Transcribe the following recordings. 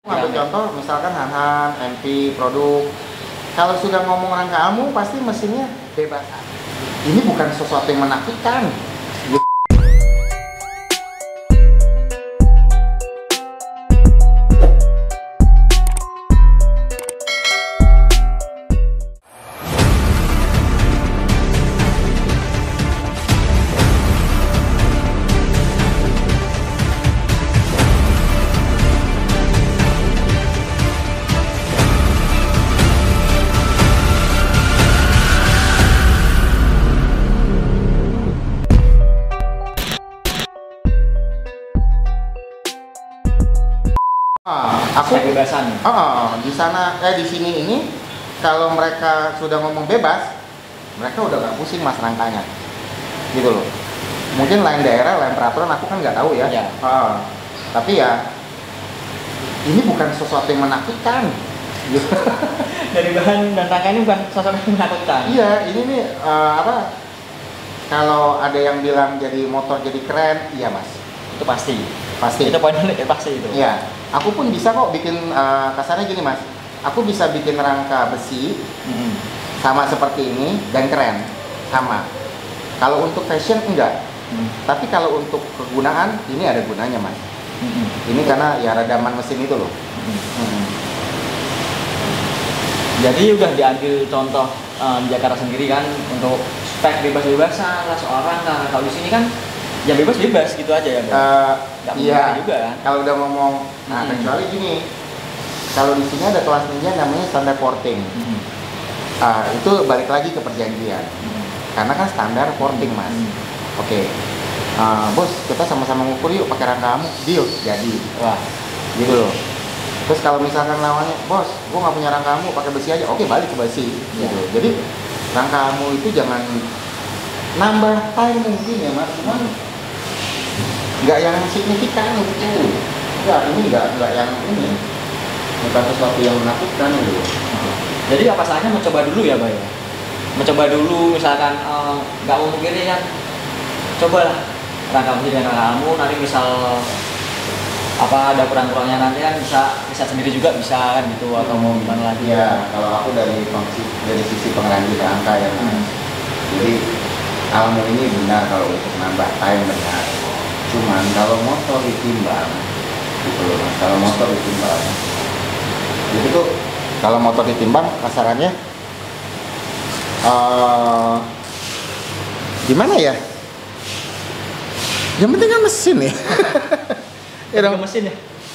Ambil contoh misalkan Han-Han, MP, produk. Kalau sudah ngomong rangka kamu pasti mesinnya bebas. Ini bukan sesuatu yang menakutkan. Aku kebebasan. Di sana di sini ini kalau mereka sudah ngomong bebas, mereka udah gak pusing mas rangkanya, gitu loh. Mungkin lain daerah, lain peraturan aku kan nggak tahu ya. Ya. Tapi ya ini bukan sesuatu yang menakutkan. Dari bahan dan rangka ini bukan sesuatu yang menakutkan. Iya, ini nih kalau ada yang bilang jadi motor jadi keren, iya mas. Itu pasti. Pasti. Itu poinnya pasti itu. Iya. Aku pun bisa kok bikin kasarnya gini mas. Aku bisa bikin rangka besi sama seperti ini dan keren sama. Kalau untuk fashion enggak. Tapi kalau untuk kegunaan ini ada gunanya mas. Ini karena ya redaman mesin itu loh. Jadi udah diambil contoh di Jakarta sendiri kan untuk spek bebas-bebasan lah soal rangka. Kalau di sini kan ya bebas-bebas gitu aja ya. Iya juga kan. Kalau udah ngomong, nah kecuali gini, kalau di sini ada kelas ninja namanya standar porting. Itu balik lagi ke perjanjian. Karena kan standar porting mas. Oke. Bos, kita sama-sama ngukur yuk pakai rangka kamu, deal, jadi. Wah, gitu loh. Terus kalau misalkan lawannya, bos, gua nggak punya rangka kamu, pakai besi aja. Oke, balik ke besi. Gitu. Jadi rangka kamu itu jangan nambah time mungkin ya mas, cuman nggak yang signifikan gitu. Ini nggak yang ini, bukan sesuatu yang menakutkan gitu. Jadi apa salahnya mencoba dulu ya, Bay? Mencoba dulu, misalkan nggak mau begini kan, cobalah rangka mesin dengan kamu. Nanti misal apa ada kurang-kurangnya nanti kan bisa sendiri juga bisa kan gitu, atau mau gimana lagi? Ya, kalau aku dari sisi pengrajin rangka ya, jadi kamu ini benar kalau untuk nambah time benar. Cuman kalau motor ditimbang, gitu loh. Kalau motor ditimbang, jadi tuh kalau motor ditimbang kasarannya gimana ya? Yang penting kan mesin ya. Ya dong. Mesin ya.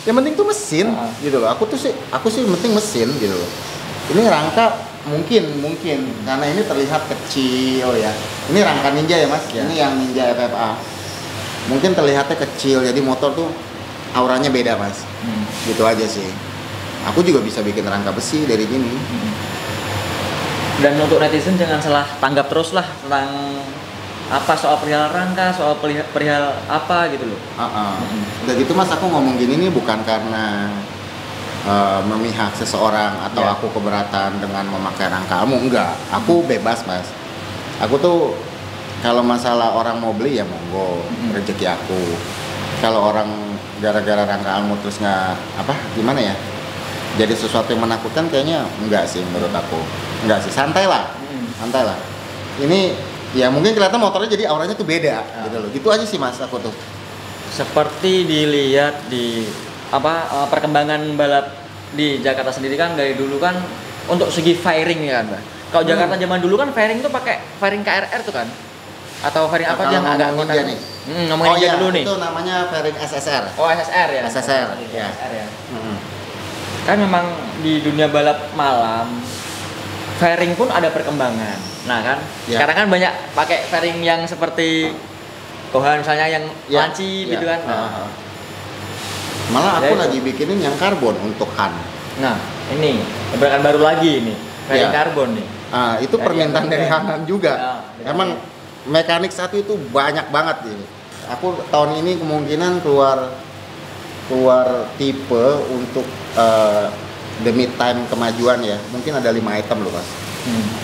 Yang penting tuh mesin, gitu loh. Aku sih yang penting mesin, gitu loh. Ini rangka mungkin karena ini terlihat kecil ya. Ini rangka ninja ya mas. Ini yang ninja FFA. Mungkin terlihatnya kecil, jadi motor tuh auranya beda mas. Gitu aja sih. Aku juga bisa bikin rangka besi dari gini. Dan untuk netizen jangan salah tanggap terus lah tentang apa soal perihal rangka, soal perihal apa gitu loh. Udah gitu mas, aku ngomong gini nih bukan karena memihak seseorang atau aku keberatan dengan memakai rangka kamu, enggak. Aku bebas mas. Aku tuh kalau masalah orang mau beli ya monggo, rezeki aku. Kalau orang gara-gara rangka kamu terus gimana ya? Jadi sesuatu yang menakutkan kayaknya enggak sih menurut aku. Enggak sih, santai lah. Ini ya mungkin kelihatan motornya jadi auranya tuh beda gitu loh. Gitu aja sih mas aku tuh. Seperti dilihat di perkembangan balap di Jakarta sendiri kan dari dulu kan untuk segi fairing ya kan, Mbak. Kalau Jakarta zaman dulu kan fairing tuh pakai fairing KRR tuh kan. Atau fairing apa yang agak ninja nih? Ngomongin ninja dulu nih. Itu namanya fairing SSR. Oh, SSR ya. SSR. Ya. Kan memang di dunia balap malam fairing pun ada perkembangan. Nah kan, sekarang kan banyak pakai fairing yang seperti Kohan misalnya yang lancip gitu kan. Malah aku lagi bikinin yang karbon untuk Han. Nah, ini gebrakan baru lagi ini, fairing karbon nih. Itu permintaan dari Han juga. Emang mekanik satu itu banyak banget ini. Aku tahun ini kemungkinan keluar tipe untuk demi time kemajuan ya. Mungkin ada 5 item loh mas.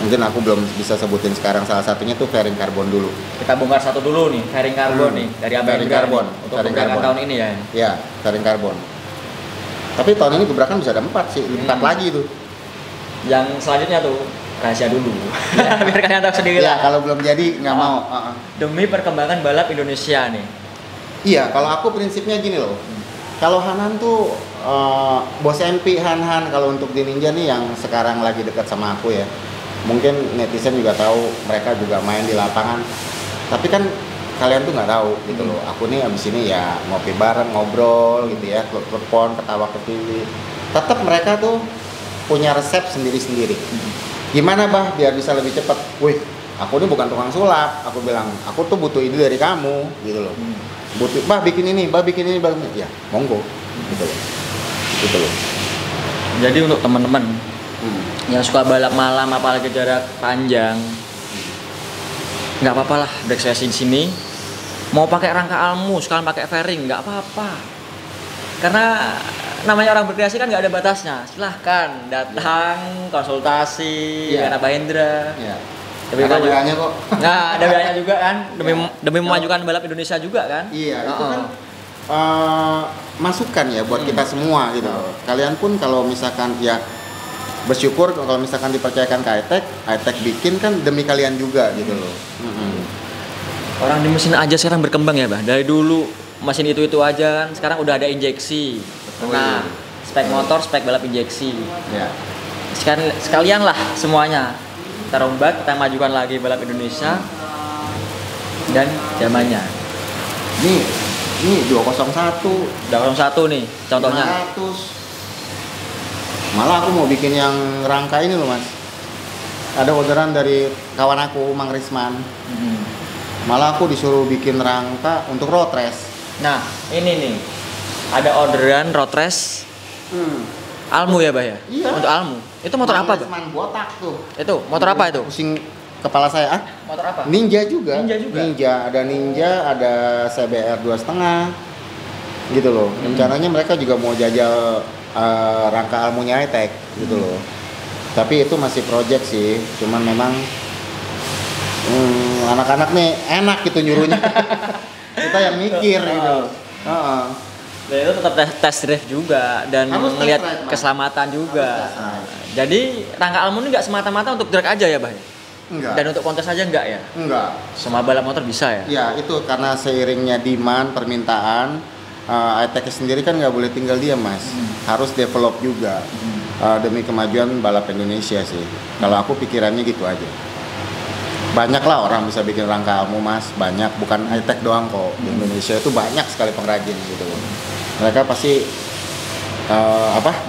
Mungkin aku belum bisa sebutin sekarang, salah satunya tuh fairing karbon dulu. Kita bongkar satu dulu nih, fairing karbon nih dari Abang fairing karbon untuk pergerakan tahun ini ya. Ya, fairing karbon. Tapi tahun ini gebrakan bisa ada 4 sih, 4 lagi tuh. Yang selanjutnya tuh rahasia dulu. Biar kalian tahu sendiri Iya, lah. kalau belum jadi nggak mau. Demi perkembangan balap Indonesia nih. Iya, kalau aku prinsipnya gini loh. Kalau Hanan tuh bos MP Han kalau untuk di Ninja nih yang sekarang lagi dekat sama aku ya. Mungkin netizen juga tahu, mereka juga main di lapangan. Tapi kan kalian tuh nggak tahu gitu loh. Aku nih abis ini ya ngopi bareng, ngobrol gitu ya, telepon, ketawa ketiwi. Tetap mereka tuh punya resep sendiri-sendiri. Gimana bah biar bisa lebih cepat? Wih, aku ini bukan tukang sulap. Aku bilang, aku tuh butuh ide dari kamu gitu loh. Butuh, bah bikin ini, bah bikin ini, bah ya monggo gitu loh. Gitu loh. Jadi untuk teman-teman yang suka balap malam apalagi jarak panjang, nggak apa-apa lah drag racing sini. Mau pakai rangka almu, sekalian pakai fairing, nggak apa-apa. Karena namanya orang berkreasi kan nggak ada batasnya. Silahkan datang konsultasi dengan Abah Hendra. Iya. Tapi Ada kan WA-nya kok. Nah, ada WA-nya juga kan demi memajukan balap Indonesia juga kan. Iya, itu kan masukan ya buat kita semua gitu. Kalian pun kalau misalkan ya bersyukur kalau misalkan dipercayakan ke iTech bikin kan demi kalian juga gitu loh. Orang di mesin aja sekarang berkembang ya, Bah. Dari dulu mesin itu aja kan, sekarang udah ada injeksi. Nah, spek motor, spek balap injeksi. Ya. Sekalian lah semuanya. Kita rombak, kita majukan lagi balap Indonesia dan zamannya. Ini 201 nih contohnya. 500. Malah aku mau bikin yang rangka ini loh mas. Ada orderan dari kawan aku Mang Risman. Malah aku disuruh bikin rangka untuk road race. Nah ini nih ada orderan road race Almu ya bah ya? Iya. Untuk Almu. Itu motor apa bah? Risman botak tuh. Itu motor apa itu? Pusing kepala saya. Motor apa? Ninja juga. Ninja Ada Ninja, ada CBR 2,5 gitu loh. Rencananya mereka juga mau jajal rangka almunya iTech gitu loh. Tapi itu masih project sih. Cuman memang anak-anak nih enak gitu nyuruhnya. Kita yang mikir gitu. Dan itu tetap test drive juga dan Harus melihat test drive, keselamatan juga. Jadi rangka Almu ini nggak semata-mata untuk drag aja ya bah? Enggak. Dan untuk kontes aja enggak ya? Enggak. Semua balap motor bisa ya? Ya itu karena seiringnya demand permintaan. iTech sendiri kan nggak boleh tinggal diam mas, harus develop juga demi kemajuan balap Indonesia sih. Kalau aku pikirannya gitu aja. Banyak lah orang bisa bikin rangka almu mas, banyak, bukan iTech doang kok. Di Indonesia itu banyak sekali pengrajin gitu. Mereka pasti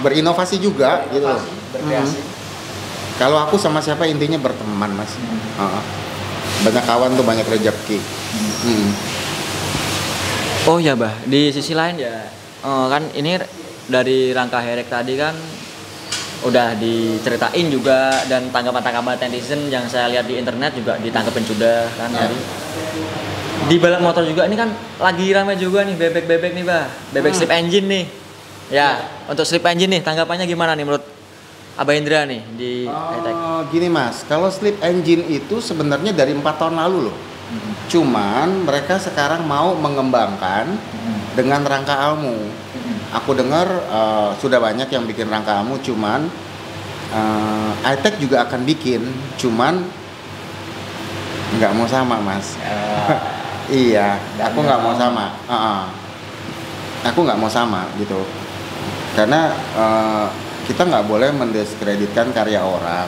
berinovasi juga gitu loh. Berkreasi. Kalau aku sama siapa intinya berteman mas. Banyak kawan tuh banyak rezeki. Oh ya bah, di sisi lain ya kan ini dari rangka herek tadi kan udah diceritain juga dan tanggapan-tanggapan netizen yang saya lihat di internet juga ditangkapin sudah kan tadi. Di balap motor juga ini kan lagi ramai juga nih bebek-bebek nih bah, bebek slip engine nih. Ya, untuk slip engine nih tanggapannya gimana nih menurut Abah Hendra nih di iTech? Gini mas, kalau slip engine itu sebenarnya dari 4 tahun lalu loh. Cuman mereka sekarang mau mengembangkan dengan rangka almu. Aku dengar sudah banyak yang bikin rangka almu, cuman iTech juga akan bikin, cuman nggak mau sama mas. Iya, aku nggak mau sama. Aku nggak mau sama gitu, karena kita nggak boleh mendiskreditkan karya orang.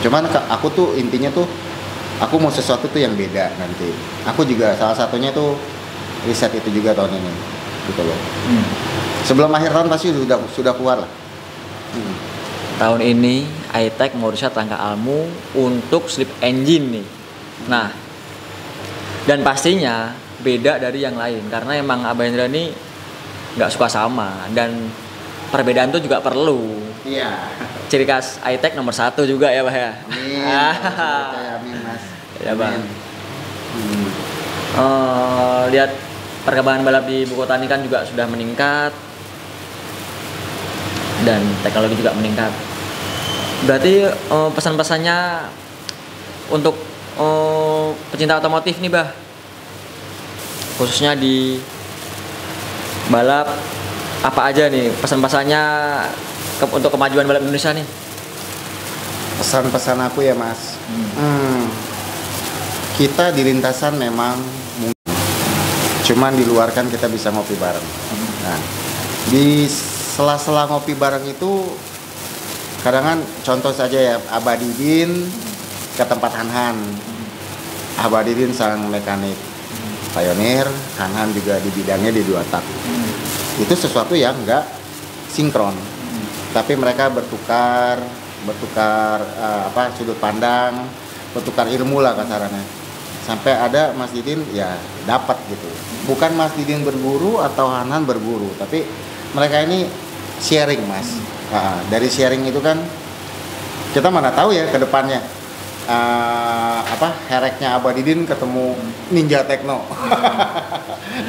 Cuman aku tuh intinya tuh aku mau sesuatu tuh yang beda nanti. Aku juga salah satunya tuh riset itu juga tahun ini, gitu loh. Sebelum akhir tahun pasti sudah keluar lah. Tahun ini iTech mau riset rangka almu untuk slip engine nih. Nah, dan pastinya beda dari yang lain karena emang Abah Hendra ini nggak suka sama dan perbedaan itu juga perlu. Iya. Ciri khas iTech nomor 1 juga ya bah ya. Amin mas. Ya bang. Lihat perkembangan balap di ibu kota ini kan juga sudah meningkat dan teknologi juga meningkat. Berarti pesan-pesannya untuk pecinta otomotif nih bah, khususnya di balap Apa aja nih pesan-pesannya untuk kemajuan balap Indonesia nih? Pesan-pesan aku ya mas, kita di lintasan memang mungkin, cuman di luar kan kita bisa ngopi bareng. Nah, di sela-sela ngopi bareng itu kadang kan contoh saja ya, Abadidin ke tempat Hanhan. Abadidin sang mekanik pionir, Hanhan juga di bidangnya di dua tak. Itu sesuatu yang enggak sinkron, tapi mereka bertukar sudut pandang, bertukar ilmu lah kasarannya, sampai ada Mas Didin ya dapat gitu. Bukan Mas Didin berburu atau Hanhan berburu, tapi mereka ini sharing mas. Dari sharing itu kan kita mana tahu ya ke depannya hereknya Abadidin ketemu Ninja Tekno.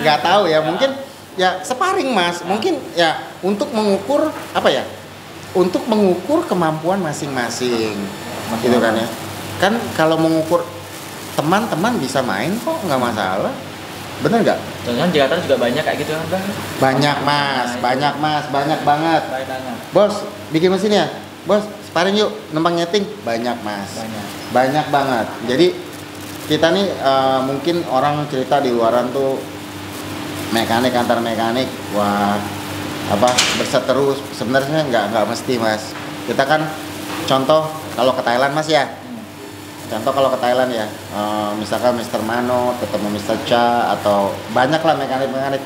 Nggak tahu ya, mungkin ya sparring mas, mungkin ya untuk mengukur untuk mengukur kemampuan masing-masing gitu kan ya. Kan kalau mengukur teman-teman bisa main kok, nggak masalah, bener nggak? Jangan Jakarta juga banyak kayak gitu kan bang? Banyak mas, banyak banget. Bos, bikin mesin ya? Bos, sparring yuk, numpang nyeting. Banyak mas, banyak banget. Jadi kita nih mungkin orang cerita di luaran tuh mekanik antar mekanik, wah berseteru, sebenarnya nggak mesti mas. Kita kan contoh kalau ke Thailand mas ya, kalau ke Thailand ya, misalkan Mr. Mano ketemu Mr. Cha atau banyak lah mekanik.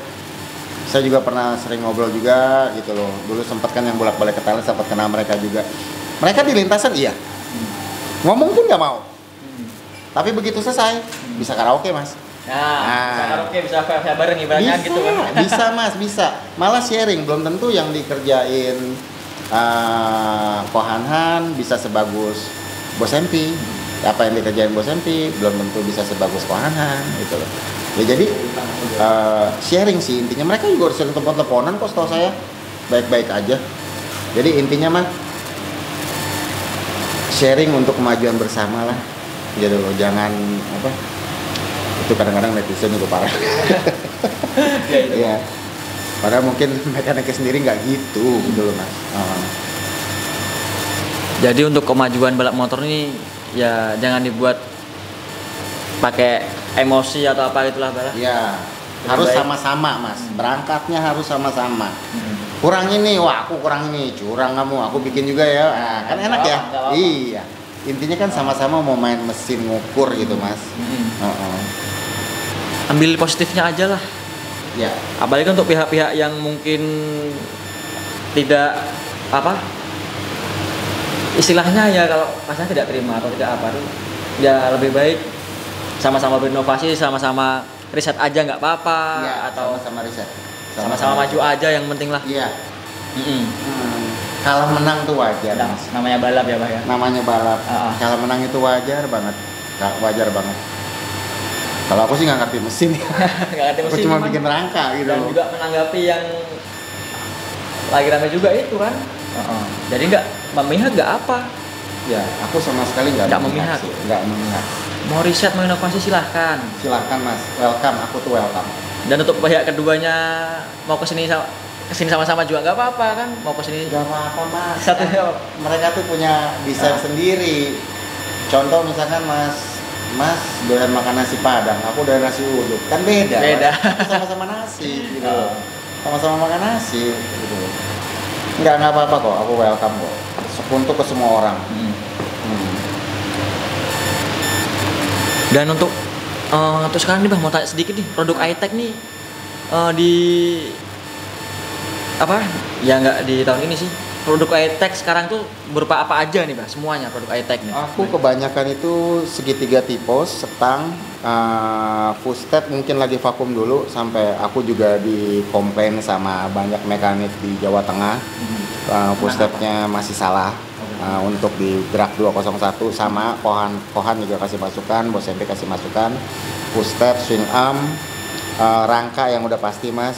Saya juga pernah sering ngobrol juga gitu loh. Dulu sempat kan yang bolak-balik ke Thailand, sempat kenal mereka juga. Mereka di lintasan iya, ngomong pun nggak mau. Tapi begitu selesai bisa karaoke mas. Bisa karaoke, bisa bareng ibaratnya gitu kan. Bisa mas, bisa. Malah sharing, belum tentu yang dikerjain Kohanhan bisa sebagus Bos MP. Apa yang dikerjain Bos MP belum tentu bisa sebagus Kohanhan gitu loh. Ya jadi sharing sih intinya. Mereka juga harus sering telepon-teleponan kok setahu saya, baik-baik aja. Jadi intinya mah sharing untuk kemajuan bersama lah gitu loh. Jangan itu kadang-kadang netizen juga parah. Iya. Padahal mungkin mekaniknya sendiri nggak gitu loh mas. Jadi untuk kemajuan balap motor ini ya jangan dibuat pakai emosi atau apa gitulah balap. Iya. Harus sama-sama mas. Berangkatnya harus sama-sama. Kurang ini, wah aku kurang ini, curang kamu, aku bikin juga ya. Kan enak ya. Iya. Intinya kan sama-sama mau main mesin ngukur gitu mas. Ambil positifnya aja lah. Ya. Apalagi untuk pihak-pihak yang mungkin tidak istilahnya ya, kalau pasangan tidak terima atau tidak ya lebih baik sama-sama berinovasi, sama-sama riset aja nggak apa-apa ya, atau sama-sama riset, sama-sama maju aja yang penting lah. Iya. Kalau menang tuh wajar nah, mas. Namanya balap ya pak ya. Namanya balap. Kalau menang itu wajar banget. Kalau aku sih nggak ngerti mesin. Nggak ngerti mesin. Aku cuma bikin rangka gitu. Dan juga menanggapi yang lagi rame juga itu kan. Jadi nggak memihak nggak apa. Ya, aku sama sekali nggak memihak. Nggak memihak. Mau riset, mau inovasi silahkan. Silahkan mas, welcome. Aku tuh welcome. Dan untuk pihak keduanya mau kesini sama-sama juga nggak apa-apa kan. Mau kesini nggak apa-apa mas. Satunya mereka tuh punya desain sendiri. Contoh misalkan Mas doyan makan nasi Padang, aku doyan nasi uduk, kan beda. Sama-sama nasi gitu. Sama-sama makan nasi gitu. Nggak apa-apa kok, aku welcome kok. Untuk ke semua orang. Dan untuk sekarang nih bang, mau tanya sedikit nih, produk iTech nih ya nggak di tahun ini sih. Produk iTech sekarang tuh berupa apa aja nih bang? Semuanya produk iTech nih. Aku kebanyakan itu segitiga tipos, setang, full step mungkin lagi vakum dulu, sampai aku juga dikomplain sama banyak mekanik di Jawa Tengah. Full stepnya masih salah. Untuk di Drag 201 sama Kohan juga kasih masukan, Bos MP kasih masukan. Full step, swing arm, rangka yang udah pasti mas,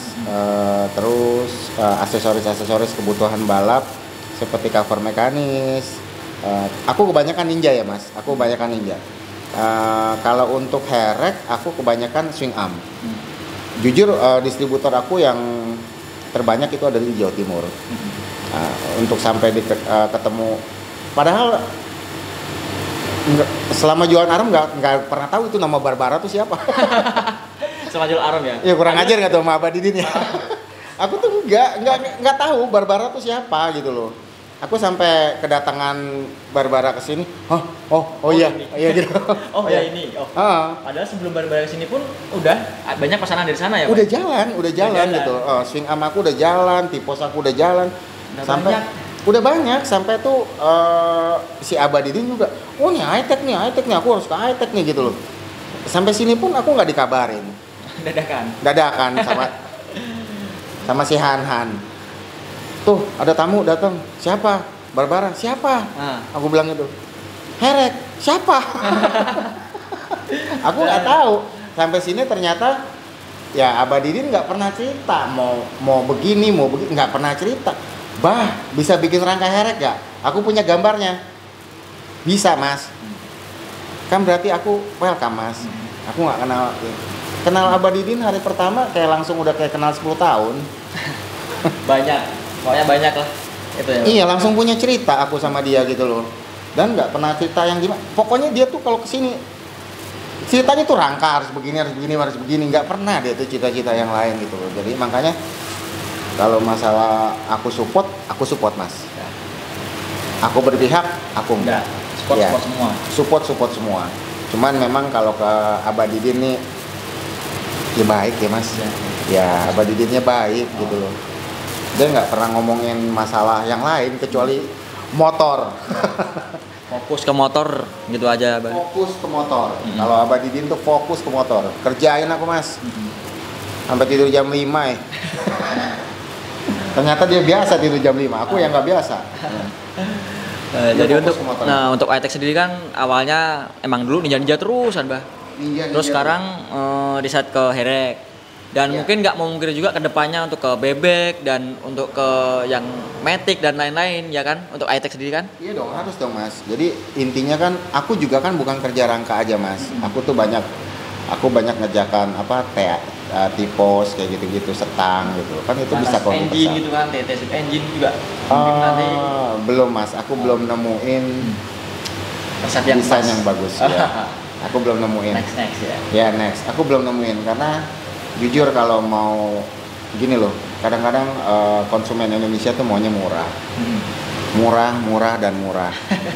terus aksesoris kebutuhan balap seperti cover mekanis. Aku kebanyakan Ninja ya mas, kalau untuk herek aku kebanyakan swing arm. Jujur distributor aku yang terbanyak itu ada di Jawa Timur. Nah, untuk sampai ketemu, padahal selama jualan Arum nggak pernah tahu itu nama Barbara tuh siapa. Sama jual Arum ya? Ya kurang ajar nggak tuh sama Abah Didin ya. Aku tuh nggak tahu Barbara tuh siapa gitu loh. Aku sampai kedatangan Barbara ke sini. Oh iya, iya gitu. Oh ya ini. Padahal sebelum Barbara ke sini pun udah banyak pesanan dari sana ya, Pak? Udah jalan gitu. Swing am aku udah jalan, tipos aku udah jalan. Udah banyak sampai tuh si Abah Didin juga. Oh nih high tech nih, aku harus ke high tech nih gitu loh. Sampai sini pun aku nggak dikabarin. Dadakan sama si Han. Tuh ada tamu datang. Siapa? Barbara. Siapa? Aku bilang itu. Herek. Siapa? Aku nggak tahu. Sampai sini ternyata ya Abah Didin nggak pernah cerita mau begini nggak pernah cerita. Bah, bisa bikin rangka herek gak? Aku punya gambarnya. Bisa, Mas. Kan berarti aku welcome, Mas. Aku gak kenal Abah Didin hari pertama kayak langsung udah kayak kenal 10 tahun. Pokoknya banyak lah. Itu ya. Iya, langsung punya cerita aku sama dia gitu loh. Dan gak pernah cerita yang gimana. Pokoknya dia tuh kalau kesini ceritanya tuh rangka harus begini. Gak pernah dia tuh cita-cita yang lain gitu loh. Jadi makanya kalau masalah aku support Mas. Ya. Aku berpihak, aku enggak. Support semua. Cuman memang kalau ke Abah Didin nih ya baik ya Mas. Ya Abah Didinnya baik gitu loh. Dia nggak pernah ngomongin masalah yang lain kecuali motor. Fokus ke motor gitu aja, Abah. Fokus ke motor. Kalau Abah Didin tuh fokus ke motor. Kerjain aku Mas. Sampai tidur jam 5 ya. Ternyata dia biasa tidur jam 5, aku yang nggak biasa. Jadi untuk high tech sendiri kan awalnya emang dulu ninja terusan, Bah. Terus sekarang di-set ke herek. Dan mungkin nggak mau mungkin juga ke depannya untuk ke bebek dan untuk ke yang matic dan lain-lain ya kan untuk high tech sendiri kan? Iya dong, harus dong Mas. Jadi intinya kan aku juga kan bukan kerja rangka aja Mas. Aku banyak ngerjakan tipos kayak gitu-gitu, setang gitu kan itu bisa komputer engine gitu kan, TTS engine juga nanti belum Mas, aku belum nemuin desain yang bagus ya. Aku belum nemuin next ya next, aku belum nemuin karena jujur kalau mau gini loh, kadang-kadang konsumen Indonesia tuh maunya murah.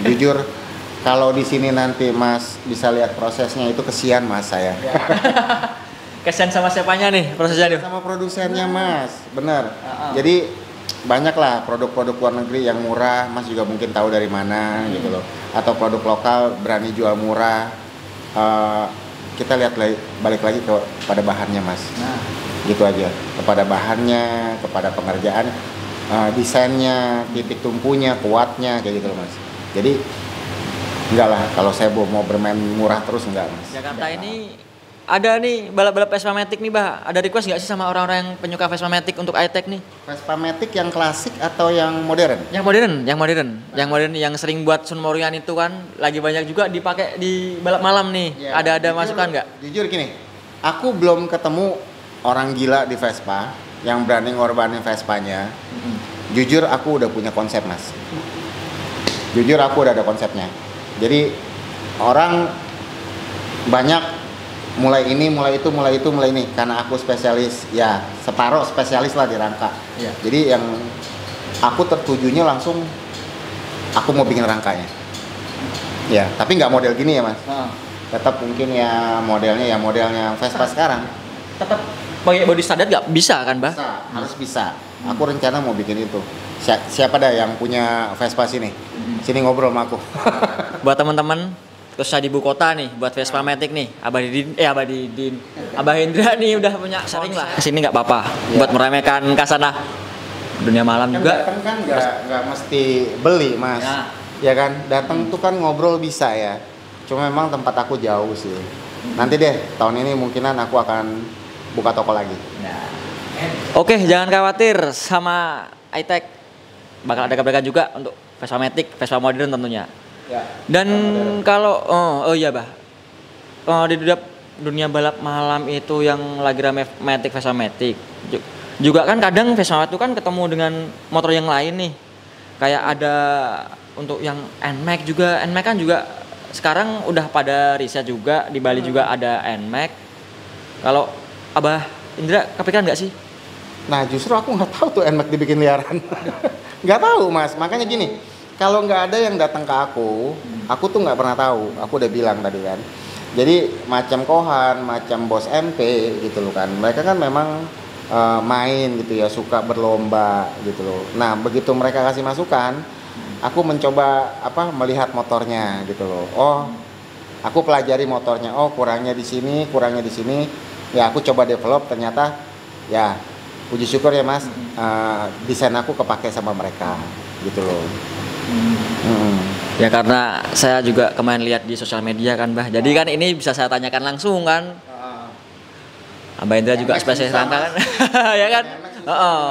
Jujur kalau di sini nanti Mas bisa lihat prosesnya itu kesian Mas saya. Kesian sama siapanya nih prosesnya nih? Sama produsennya Mas, bener. Jadi banyak lah produk-produk luar negeri yang murah, Mas juga mungkin tahu dari mana gitu loh. Atau produk lokal berani jual murah. Kita lihat balik lagi kepada bahannya Mas. Gitu aja, kepada bahannya, kepada pengerjaan, desainnya, titik tumpunya, kuatnya kayak gitu loh Mas. Jadi enggak lah, kalau saya mau bermain murah terus enggak Mas. Jakarta ini ada nih balap-balap Vespa Matic nih Bah. Ada request nggak sih sama orang-orang yang penyuka Vespa Matic untuk high tech nih? Vespa Matic yang klasik atau yang modern? Yang modern yang sering buat Sun Morian itu kan lagi banyak juga dipakai di balap malam nih. Ya, ada masukan nggak? Jujur gini, aku belum ketemu orang gila di Vespa yang berani ngorbanin Vespanya. Jujur aku udah punya konsep Mas. Jujur aku udah ada konsepnya. Jadi orang banyak mulai ini karena aku spesialis ya separuh spesialis lah di rangka. Jadi yang aku tertujunya langsung aku mau bikin rangkanya ya, tapi nggak model gini ya Mas. Tetap mungkin ya modelnya Vespa sekarang tetap pakai body standar nggak bisa kan Bah? Harus bisa. Aku rencana mau bikin itu. Siapa dah yang punya Vespa sini ngobrol sama aku. Buat teman-teman terus di ibu kota nih buat Vespa Matic nih, Abah Hendra nih udah punya sering lah kesini nggak apa-apa buat meremehkan kasanah dunia malam kan juga kan nggak mesti beli Mas ya kan, datang tuh kan ngobrol bisa ya, cuma memang tempat aku jauh sih. Nanti deh tahun ini mungkinan aku akan buka toko lagi. Oke, jangan khawatir sama high tech, bakal ada kabar juga untuk Vespa Matic, Vespa modern tentunya. Dan kalau di dunia balap malam itu yang lagi rame Matic, Vespa Matic, Juga kan kadang Vespa itu kan ketemu dengan motor yang lain nih. Kayak ada untuk yang NMAX juga. NMAX kan juga sekarang udah pada riset juga, di Bali juga ada NMAX. Kalau Abah Indra kepikiran nggak sih? Nah justru aku nggak tahu tuh NMAX dibikin liaran. Nggak tahu mas, makanya gini, kalau nggak ada yang datang ke aku tuh nggak pernah tahu. Aku udah bilang tadi kan. Jadi macam Kohan, macam Bos MP gitu loh kan. Mereka kan memang main gitu ya, suka berlomba gitu loh. Nah begitu mereka kasih masukan, aku mencoba melihat motornya gitu loh. Oh, aku pelajari motornya. Oh kurangnya di sini, kurangnya di sini. Ya aku coba develop, ternyata ya puji syukur ya mas, desain aku kepake sama mereka gitu loh. Ya karena saya juga kemarin lihat di sosial media kan Bah. Jadi kan ini bisa saya tanyakan langsung kan. Abah Indra juga spesialis rangka kan. Ya kan? Heeh.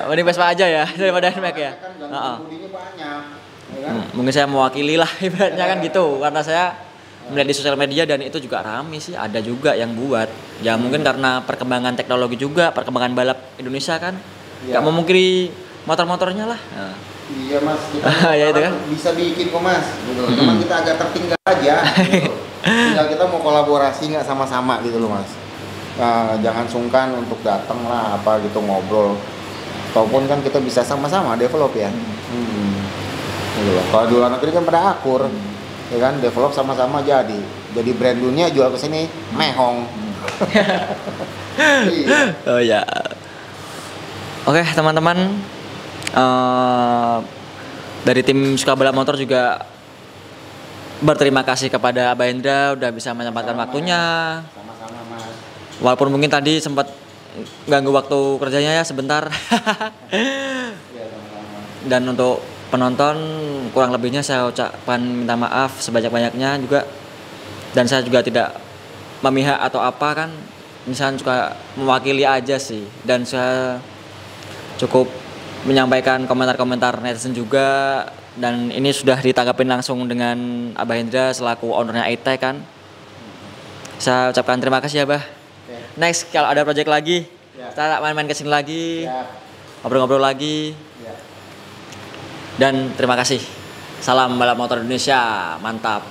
Mending Vespa aja ya daripada NMAX ya. Heeh. Mungkin saya mewakili lah ibaratnya kan gitu, karena saya melihat di sosial media dan itu juga rame sih, ada juga yang buat. Ya mungkin karena perkembangan teknologi juga, perkembangan balap Indonesia kan. Gak memungkiri motor-motornya lah. Nah. Iya mas, kita ya itu kan bisa bikin kok mas, gitu. Cuma kita agak tertinggal aja. Gitu. Tinggal kita mau kolaborasi nggak sama-sama gitu loh mas. Jangan sungkan untuk datang lah apa gitu ngobrol. Ataupun kan kita bisa sama-sama develop ya. Gitu loh. Kalau di luar negeri kan pada akur, ya kan develop sama-sama jadi brand dunia jual ke sini mehong. Oh ya. Oke teman-teman. Dari tim Suka Balap Motor juga berterima kasih kepada Abah Indra udah bisa menyempatkan waktunya. Sama-sama mas. Walaupun mungkin tadi sempat ganggu waktu kerjanya ya sebentar. Ya, sama-sama. Dan untuk penonton kurang lebihnya saya ucapkan minta maaf sebanyak-banyaknya juga. Dan saya juga tidak memihak atau apa kan. Misalnya suka mewakili aja sih. Dan saya cukup menyampaikan komentar-komentar netizen juga, dan ini sudah ditanggapin langsung dengan Abah Indra selaku ownernya iTech kan. Saya ucapkan terima kasih ya Abah. Next kalau ada project lagi, kita main-main kesini lagi, ngobrol-ngobrol lagi. Dan terima kasih. Salam balap motor Indonesia, mantap.